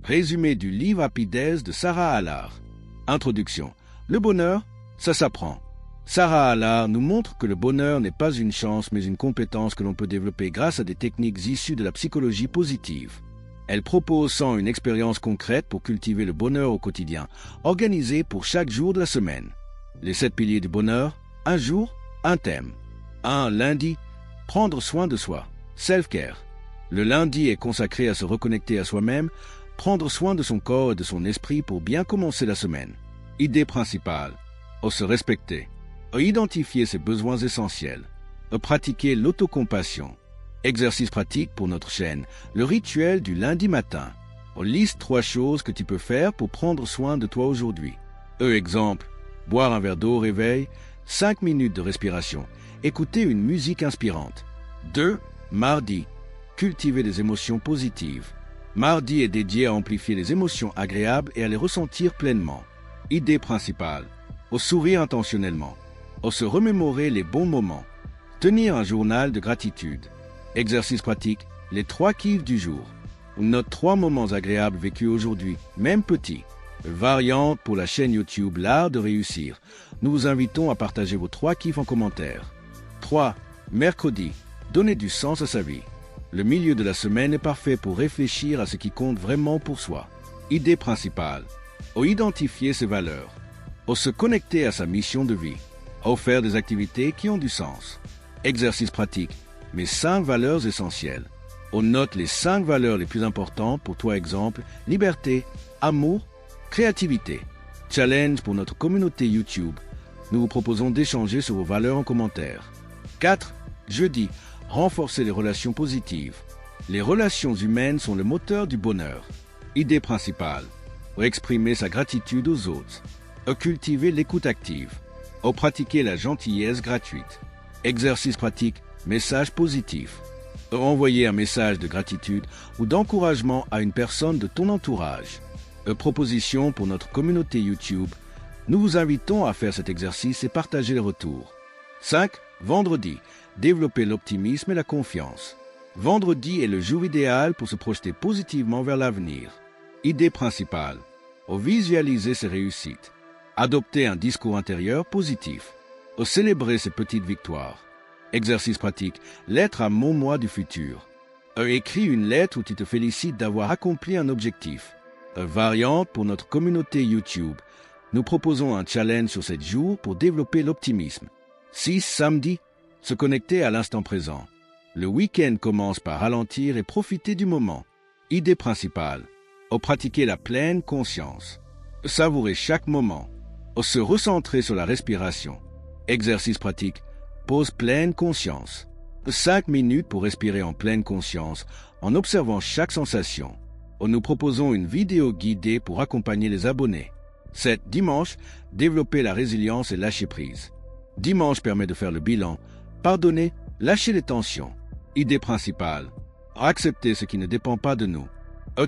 Résumé du livre Happiness de Sarah Allard. Introduction. Le bonheur, ça s'apprend. Sarah Allard nous montre que le bonheur n'est pas une chance mais une compétence que l'on peut développer grâce à des techniques issues de la psychologie positive. Elle propose 100 une expérience concrète pour cultiver le bonheur au quotidien, organisée pour chaque jour de la semaine. Les 7 piliers du bonheur, un jour, un thème. 1. Lundi, prendre soin de soi, self-care. Le lundi est consacré à se reconnecter à soi-même, prendre soin de son corps et de son esprit pour bien commencer la semaine. Idée principale, se respecter, identifier ses besoins essentiels, pratiquer l'autocompassion. Exercice pratique pour notre chaîne, le rituel du lundi matin. Liste 3 choses que tu peux faire pour prendre soin de toi aujourd'hui. Exemple, boire un verre d'eau au réveil, 5 minutes de respiration, écouter une musique inspirante. 2. Mardi, cultiver des émotions positives. Mardi est dédié à amplifier les émotions agréables et à les ressentir pleinement. Idée principale, sourire intentionnellement, se remémorer les bons moments, tenir un journal de gratitude. Exercice pratique, les 3 kiffs du jour. Note 3 moments agréables vécus aujourd'hui, même petits. Variante pour la chaîne YouTube L'Art de réussir. Nous vous invitons à partager vos 3 kiffs en commentaire. 3. Mercredi, donner du sens à sa vie. Le milieu de la semaine est parfait pour réfléchir à ce qui compte vraiment pour soi. Idée principale, identifier ses valeurs, se connecter à sa mission de vie, faire des activités qui ont du sens. Exercice pratique, mes 5 valeurs essentielles. On note les 5 valeurs les plus importantes pour toi, exemple, liberté, amour, créativité. Challenge pour notre communauté YouTube. Nous vous proposons d'échanger sur vos valeurs en commentaire. 4. Jeudi, renforcer les relations positives. Les relations humaines sont le moteur du bonheur. Idée principale, exprimer sa gratitude aux autres. Cultiver l'écoute active. Pratiquer la gentillesse gratuite. Exercice pratique, message positif. Envoyer un message de gratitude ou d'encouragement à une personne de ton entourage. Proposition pour notre communauté YouTube. Nous vous invitons à faire cet exercice et partager les retours. 5. Vendredi, développer l'optimisme et la confiance. Vendredi est le jour idéal pour se projeter positivement vers l'avenir. Idée principale, visualiser ses réussites. Adopter un discours intérieur positif. Célébrer ses petites victoires. Exercice pratique, lettre à mon moi du futur. Écris une lettre où tu te félicites d'avoir accompli un objectif. Variante pour notre communauté YouTube. Nous proposons un challenge sur 7 jours pour développer l'optimisme. 6. Samedi, se connecter à l'instant présent. Le week-end commence par ralentir et profiter du moment. Idée principale, pratiquer la pleine conscience. Savourer chaque moment. Se recentrer sur la respiration. Exercice pratique, pause pleine conscience. 5 minutes pour respirer en pleine conscience en observant chaque sensation. Nous proposons une vidéo guidée pour accompagner les abonnés. 7. Dimanche, développer la résilience et lâcher prise. Dimanche permet de faire le bilan, pardonner, lâcher les tensions. Idée principale, accepter ce qui ne dépend pas de nous.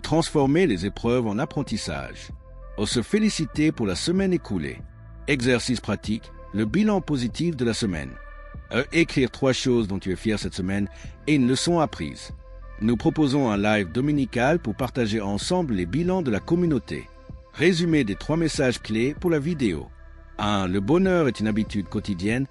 Transformer les épreuves en apprentissage. Se féliciter pour la semaine écoulée. Exercice pratique, le bilan positif de la semaine. Écrire 3 choses dont tu es fier cette semaine et une leçon apprise. Nous proposons un live dominical pour partager ensemble les bilans de la communauté. Résumé des 3 messages clés pour la vidéo. 1. Le bonheur est une habitude quotidienne,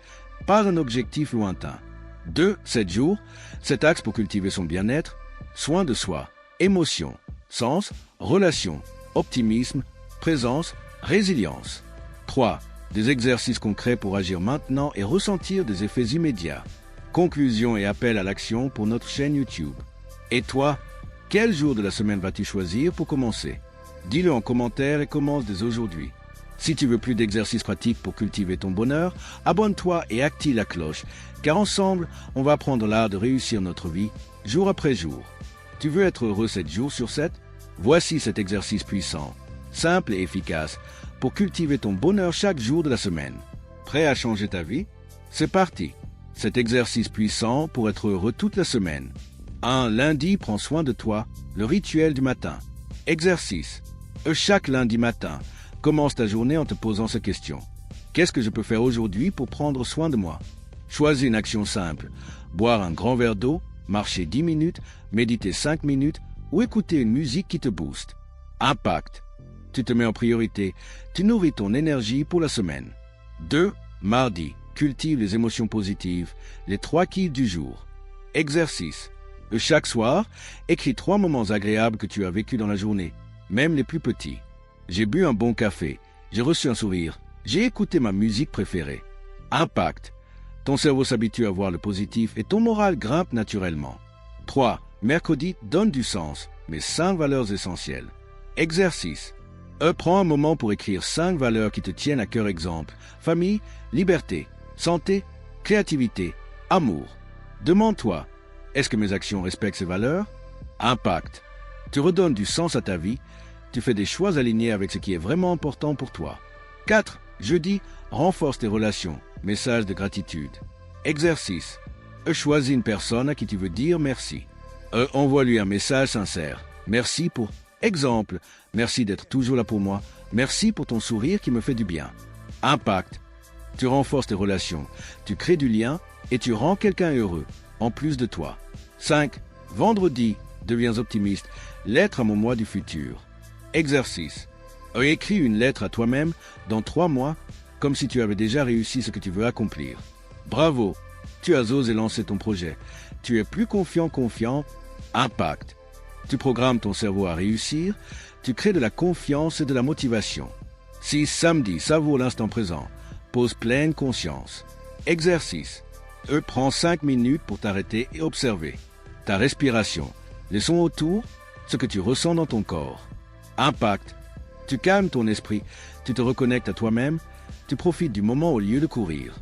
pas un objectif lointain. 2. 7 jours, 7 axes pour cultiver son bien-être, soin de soi, émotion, sens, relation, optimisme, présence, résilience. 3. Des exercices concrets pour agir maintenant et ressentir des effets immédiats. Conclusion et appel à l'action pour notre chaîne YouTube. Et toi, quel jour de la semaine vas-tu choisir pour commencer? Dis-le en commentaire et commence dès aujourd'hui. Si tu veux plus d'exercices pratiques pour cultiver ton bonheur, abonne-toi et active la cloche, car ensemble, on va apprendre l'art de réussir notre vie, jour après jour. Tu veux être heureux 7 jours sur 7? Voici cet exercice puissant, simple et efficace, pour cultiver ton bonheur chaque jour de la semaine. Prêt à changer ta vie? C'est parti! Cet exercice puissant pour être heureux toute la semaine. 1. Lundi, prends soin de toi, le rituel du matin. Exercice. Chaque lundi matin, commence ta journée en te posant ces questions. Qu'est-ce que je peux faire aujourd'hui pour prendre soin de moi? Choisis une action simple. Boire un grand verre d'eau, marcher 10 minutes, méditer 5 minutes ou écouter une musique qui te booste. Impact. Tu te mets en priorité. Tu nourris ton énergie pour la semaine. 2. Mardi. Cultive les émotions positives. Les 3 kiffs du jour. Exercice. Chaque soir, écris 3 moments agréables que tu as vécus dans la journée, même les plus petits. J'ai bu un bon café. J'ai reçu un sourire. J'ai écouté ma musique préférée. Impact. Ton cerveau s'habitue à voir le positif et ton moral grimpe naturellement. 3. Mercredi, donne du sens, mais 5 valeurs essentielles. Exercice. Prends un moment pour écrire 5 valeurs qui te tiennent à cœur. Exemple: famille, liberté, santé, créativité, amour. Demande-toi, est-ce que mes actions respectent ces valeurs? Impact. Tu redonnes du sens à ta vie. Tu fais des choix alignés avec ce qui est vraiment important pour toi. 4. Jeudi, renforce tes relations. Message de gratitude. Exercice. Choisis une personne à qui tu veux dire merci. Envoie-lui un message sincère. Merci pour... Exemple. Merci d'être toujours là pour moi. Merci pour ton sourire qui me fait du bien. Impact. Tu renforces tes relations. Tu crées du lien et tu rends quelqu'un heureux, en plus de toi. 5. Vendredi, deviens optimiste. Lettre à mon moi du futur. Exercice. Écris une lettre à toi-même dans 3 mois, comme si tu avais déjà réussi ce que tu veux accomplir. Bravo, tu as osé lancer ton projet. Tu es plus confiant. Impact. Tu programmes ton cerveau à réussir. Tu crées de la confiance et de la motivation. 6. Samedi, savoure l'instant présent. Pose pleine conscience. Exercice. Prends 5 minutes pour t'arrêter et observer ta respiration, les sons autour, ce que tu ressens dans ton corps. Impact. Tu calmes ton esprit, tu te reconnectes à toi-même, tu profites du moment au lieu de courir.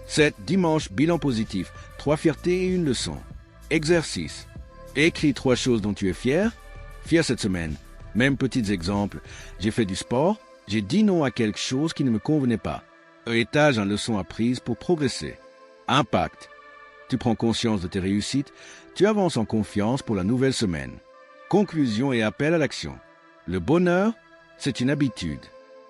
7. Dimanche, bilan positif, 3 fiertés et 1 leçon. Exercice. Écris 3 choses dont tu es fier cette semaine. Même petits exemples. J'ai fait du sport, j'ai dit non à quelque chose qui ne me convenait pas. Étage en leçon apprise pour progresser. Impact. Tu prends conscience de tes réussites, tu avances en confiance pour la nouvelle semaine. Conclusion et appel à l'action. Le bonheur, c'est une habitude.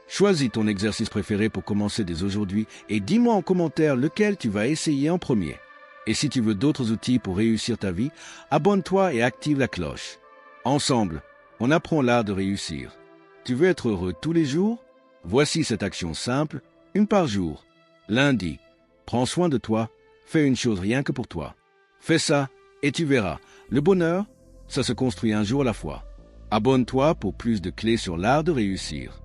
Choisis ton exercice préféré pour commencer dès aujourd'hui et dis-moi en commentaire lequel tu vas essayer en premier. Et si tu veux d'autres outils pour réussir ta vie, abonne-toi et active la cloche. Ensemble, on apprend l'art de réussir. Tu veux être heureux tous les jours? Voici cette action simple, 1 par jour. Lundi, prends soin de toi, fais une chose rien que pour toi. Fais ça et tu verras, le bonheur, ça se construit un jour à la fois. Abonne-toi pour plus de clés sur l'art de réussir.